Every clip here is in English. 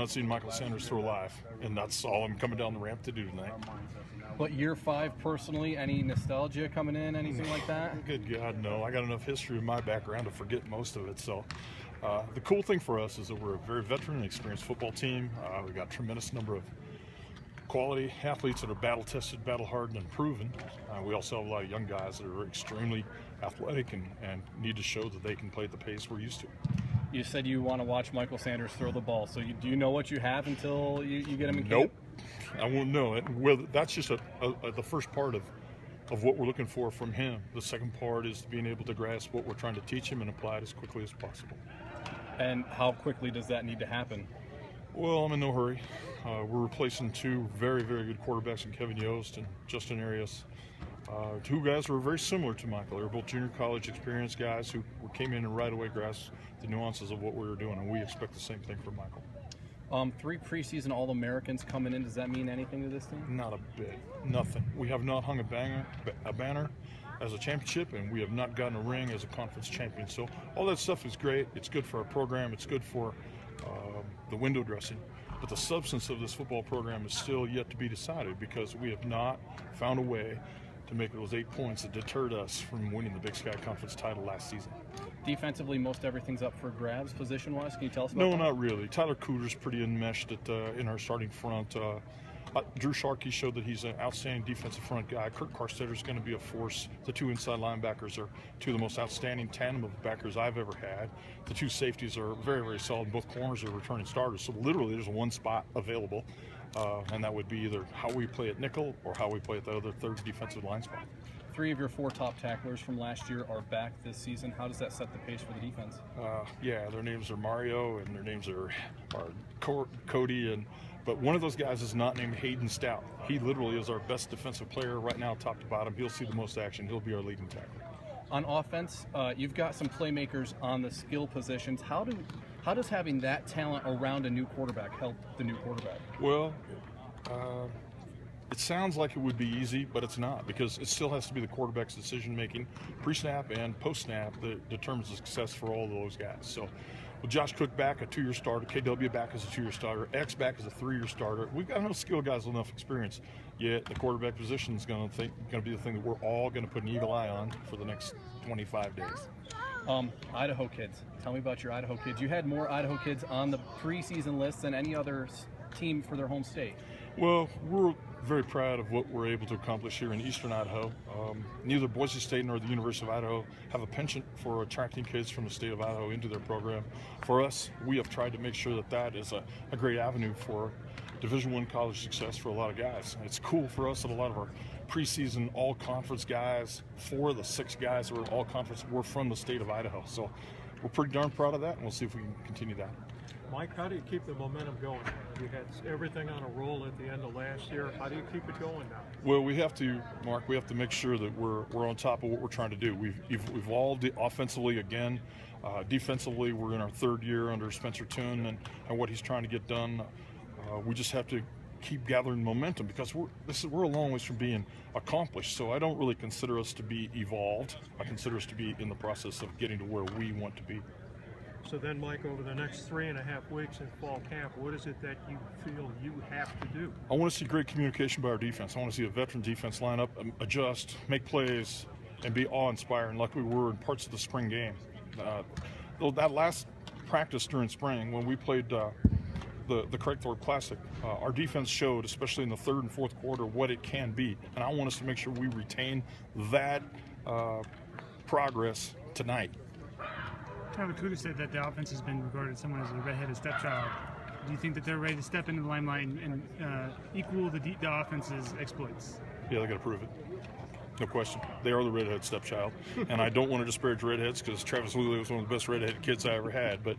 not seen Michael Sanders throw live, and that's all I'm coming down the ramp to do tonight. But year 5 personally, any nostalgia coming in, anything like that? Good God, no. I got enough history in my background to forget most of it. So the cool thing for us is that we're a very veteran and experienced football team. We've got a tremendous number of quality athletes that are battle-tested, battle-hardened, and proven. We also have a lot of young guys that are extremely athletic and need to show that they can play at the pace we're used to. You said you want to watch Michael Sanders throw the ball. So do you know what you have until you get him in camp? Nope. I won't know it. Well, that's just the first part of what we're looking for from him. The second part is being able to grasp what we're trying to teach him and apply it as quickly as possible. And how quickly does that need to happen? Well, I'm in no hurry. We're replacing 2 very, very good quarterbacks in Kevin Yost and Justin Arias. 2 guys who are very similar to Michael. They're both junior college experienced guys who came in and right away grasped the nuances of what we were doing, and we expect the same thing from Michael. 3 preseason All-Americans coming in. Does that mean anything to this team? Not a bit. Nothing. We have not hung a banner as a championship, and we have not gotten a ring as a conference champion. So all that stuff is great. It's good for our program. It's good for the window dressing. But the substance of this football program is still yet to be decided because we have not found a way to make those 8 points that deterred us from winning the Big Sky Conference title last season. Defensively, most everything's up for grabs position-wise. Can you tell us about that? No, not really. Tyler Cooter's pretty enmeshed in our starting front. Drew Sharkey showed that he's an outstanding defensive front guy. Kurt Karstetter's going to be a force. The 2 inside linebackers are 2 of the most outstanding tandem of backers I've ever had. The 2 safeties are very, very solid. Both corners are returning starters. So literally there's 1 spot available, and that would be either how we play at nickel or how we play at the other 3rd defensive line spot. 3 of your 4 top tacklers from last year are back this season. How does that set the pace for the defense? Yeah, their names are Mario and their names are Cody, but one of those guys is not named Hayden Stout. He literally is our best defensive player right now, top to bottom. He'll see the most action. He'll be our leading tackler. On offense, you've got some playmakers on the skill positions. How does having that talent around a new quarterback help the new quarterback? Well, it sounds like it would be easy, but it's not, because it still has to be the quarterback's decision-making, pre-snap and post-snap, that determines the success for all of those guys. So with Josh Cook back, a 2-year starter, KW back as a 2-year starter, X back as a 3-year starter, we've got enough skill guys with enough experience. Yet the quarterback position is going to be the thing that we're all going to put an eagle eye on for the next 25 days. Idaho kids. Tell me about your Idaho kids. You had more Idaho kids on the preseason list than any other team for their home state. Well, we're very proud of what we're able to accomplish here in eastern Idaho. Neither Boise State nor the University of Idaho have a penchant for attracting kids from the state of Idaho into their program. For us, we have tried to make sure that is a great avenue for Division I college success for a lot of guys. It's cool for us that a lot of our preseason all-conference guys, 4 of the 6 guys who are all-conference, were from the state of Idaho. So we're pretty darn proud of that, and we'll see if we can continue that. Mike, how do you keep the momentum going? You had everything on a roll at the end of last year. How do you keep it going now? Well, we have to, Mark, make sure that we're on top of what we're trying to do. We've evolved offensively again. Defensively, we're in our 3rd year under Spencer Toon and what he's trying to get done. We just have to keep gathering momentum because we're a long ways from being accomplished. So I don't really consider us to be evolved. I consider us to be in the process of getting to where we want to be. So then, Mike, over the next 3.5 weeks in fall camp, what is it that you feel you have to do? I want to see great communication by our defense. I want to see a veteran defense line up, adjust, make plays, and be awe-inspiring like we were in parts of the spring game. That last practice during spring when we played the Craig Thorpe Classic, our defense showed, especially in the 3rd and 4th quarter, what it can be. And I want us to make sure we retain that progress tonight. Tyler Cooter said that the offense has been regarded somewhat as a redheaded stepchild. Do you think that they're ready to step into the limelight and equal the offense's exploits? Yeah, they got to prove it. No question. They are the redhead stepchild. And I don't want to disparage redheads because Travis Luley was one of the best redheaded kids I ever had. But,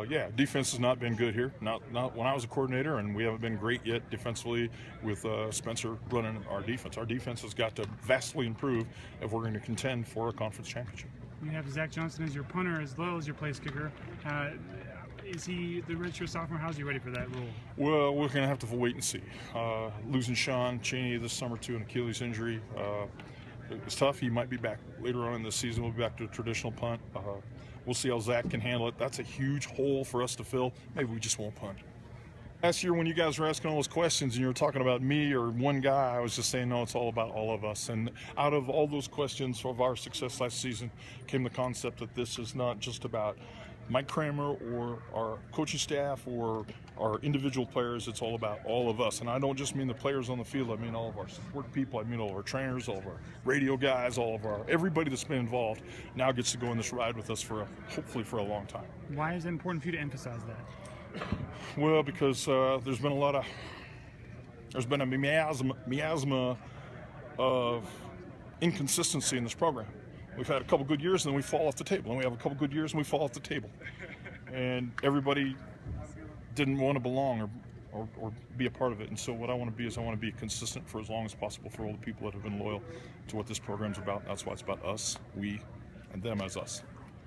yeah, defense has not been good here. Not when I was a coordinator, and we haven't been great yet defensively with Spencer running our defense. Our defense has got to vastly improve if we're going to contend for a conference championship. You have Zach Johnson as your punter as well as your place kicker. Is he the redshirt sophomore? How's he ready for that role? Well, we're going to have to wait and see. Losing Sean Cheney this summer to an Achilles injury, it's tough. He might be back later on in the season. We'll be back to a traditional punt. We'll see how Zach can handle it. That's a huge hole for us to fill. Maybe we just won't punt. Last year when you guys were asking all those questions and you were talking about me or one guy, I was just saying, no, it's all about all of us. And out of all those questions of our success last season came the concept that this is not just about Mike Kramer or our coaching staff or our individual players. It's all about all of us. And I don't just mean the players on the field. I mean all of our support people. I mean all of our trainers, all of our radio guys, everybody that's been involved now gets to go on this ride with us hopefully for a long time. Why is it important for you to emphasize that? Well, because there's been a miasma of inconsistency in this program. We've had a couple good years and then we fall off the table, and we have a couple good years and we fall off the table. And everybody didn't want to belong or be a part of it. And so what I want to be is I want to be consistent for as long as possible for all the people that have been loyal to what this program's about. That's why it's about us, we, and them as us.